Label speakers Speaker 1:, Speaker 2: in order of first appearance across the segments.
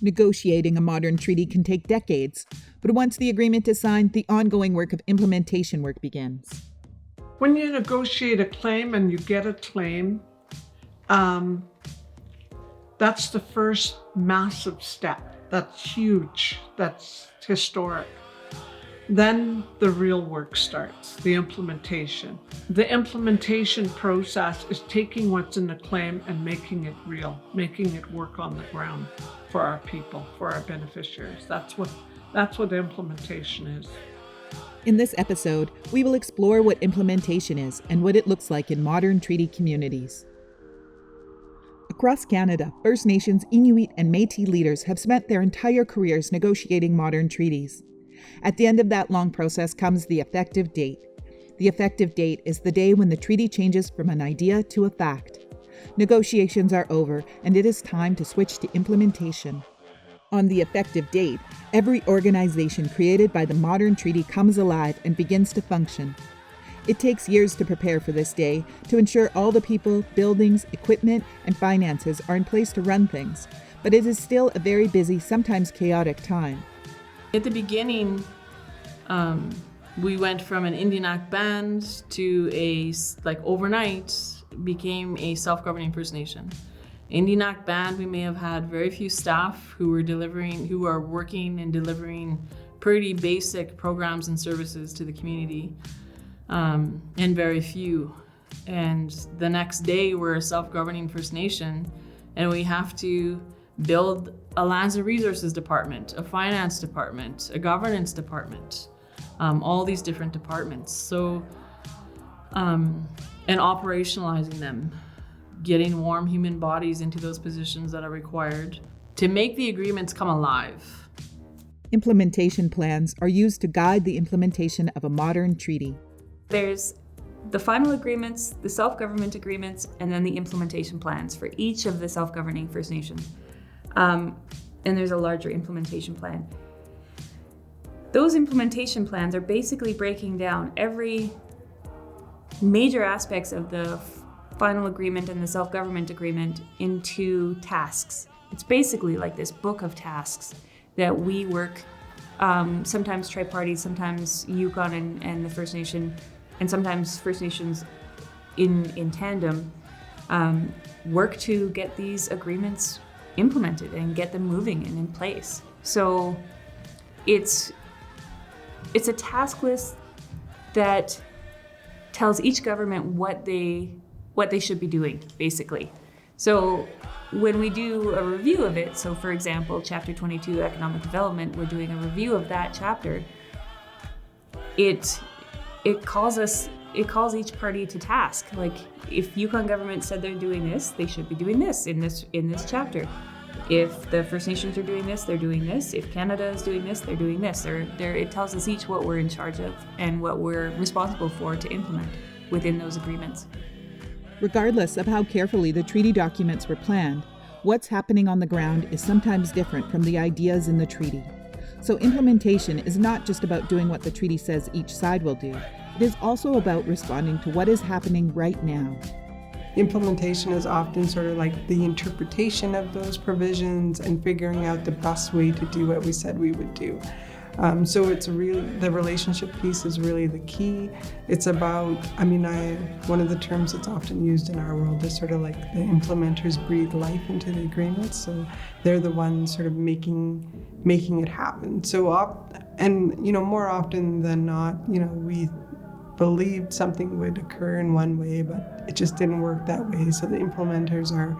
Speaker 1: Negotiating a modern treaty can take decades, but once the agreement is signed, the ongoing work of implementation work begins.
Speaker 2: When you negotiate a claim and you get a claim, that's the first massive step. That's huge. That's historic. Then the real work starts, the implementation. The implementation process is taking what's in the claim and making it real, making it work on the ground for our people, for our beneficiaries. That's what implementation is.
Speaker 1: In this episode, we will explore what implementation is and what it looks like in modern treaty communities. Across Canada, First Nations, Inuit, and Métis leaders have spent their entire careers negotiating modern treaties. At the end of that long process comes the effective date. The effective date is the day when the treaty changes from an idea to a fact. Negotiations are over, and it is time to switch to implementation. On the effective date, every organization created by the modern treaty comes alive and begins to function. It takes years to prepare for this day, to ensure all the people, buildings, equipment, and finances are in place to run things. But it is still a very busy, sometimes chaotic time.
Speaker 3: At the beginning, we went from an Indian Act band to overnight, became a self-governing First Nation. Indian Act band, we may have had very few staff who are working and delivering pretty basic programs and services to the community, and very few. And the next day, we're a self-governing First Nation, and we have to build a lands and resources department, a finance department, a governance department, all these different departments. So, and operationalizing them, getting warm human bodies into those positions that are required to make the agreements come alive.
Speaker 1: Implementation plans are used to guide the implementation of a modern treaty.
Speaker 4: There's the final agreements, the self-government agreements, and then the implementation plans for each of the self-governing First Nations. And there's a larger implementation plan. Those implementation plans are basically breaking down every major aspects of the final agreement and the self-government agreement into tasks. It's basically like this book of tasks that we work, sometimes tri-party, sometimes Yukon and the First Nation, and sometimes First Nations in tandem, work to get these agreements implemented and get them moving and in place. So it's a task list that tells each government what they should be doing, basically. So when we do a review of it, so for example, Chapter 22, Economic Development, we're doing a review of that chapter. It calls each party to task. Like, if Yukon government said they're doing this, they should be doing this in this chapter. If the First Nations are doing this, they're doing this. If Canada is doing this, they're doing this. It tells us each what we're in charge of and what we're responsible for to implement within those agreements.
Speaker 1: Regardless of how carefully the treaty documents were planned, what's happening on the ground is sometimes different from the ideas in the treaty. So implementation is not just about doing what the treaty says each side will do. It is also about responding to what is happening right now.
Speaker 5: Implementation is often sort of like the interpretation of those provisions and figuring out the best way to do what we said we would do. So it's really, the relationship piece is really the key. It's about, one of the terms that's often used in our world is sort of like the implementers breathe life into the agreements. So they're the ones sort of making it happen. So, more often than not, we believed something would occur in one way, but it just didn't work that way. So the implementers are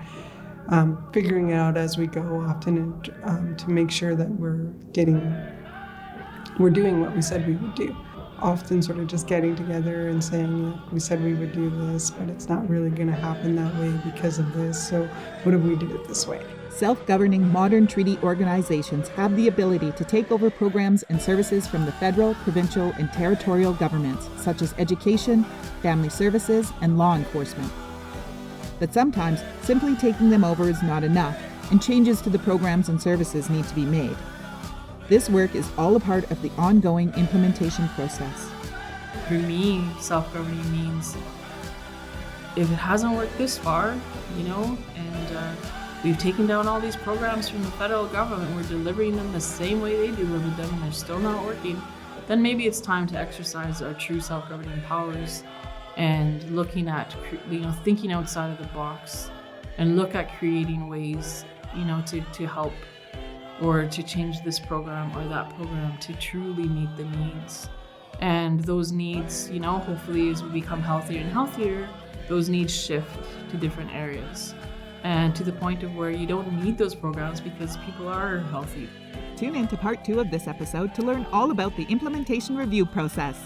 Speaker 5: figuring it out as we go often, to make sure that we're doing what we said we would do. Often sort of just getting together and saying, we said we would do this, but it's not really going to happen that way because of this. So what if we did it this way?
Speaker 1: Self-governing modern treaty organizations have the ability to take over programs and services from the federal, provincial, and territorial governments, such as education, family services, and law enforcement. But sometimes, simply taking them over is not enough, and changes to the programs and services need to be made. This work is all a part of the ongoing implementation process.
Speaker 3: For me, self-governing means if it hasn't worked this far, and we've taken down all these programs from the federal government, we're delivering them the same way they delivered them, and they're still not working, then maybe it's time to exercise our true self-governing powers and looking at, thinking outside of the box and look at creating ways, to help or to change this program or that program to truly meet the needs. And those needs, hopefully as we become healthier and healthier, those needs shift to different areas and to the point of where you don't need those programs because people are healthy.
Speaker 1: Tune in to part 2 of this episode to learn all about the implementation review process.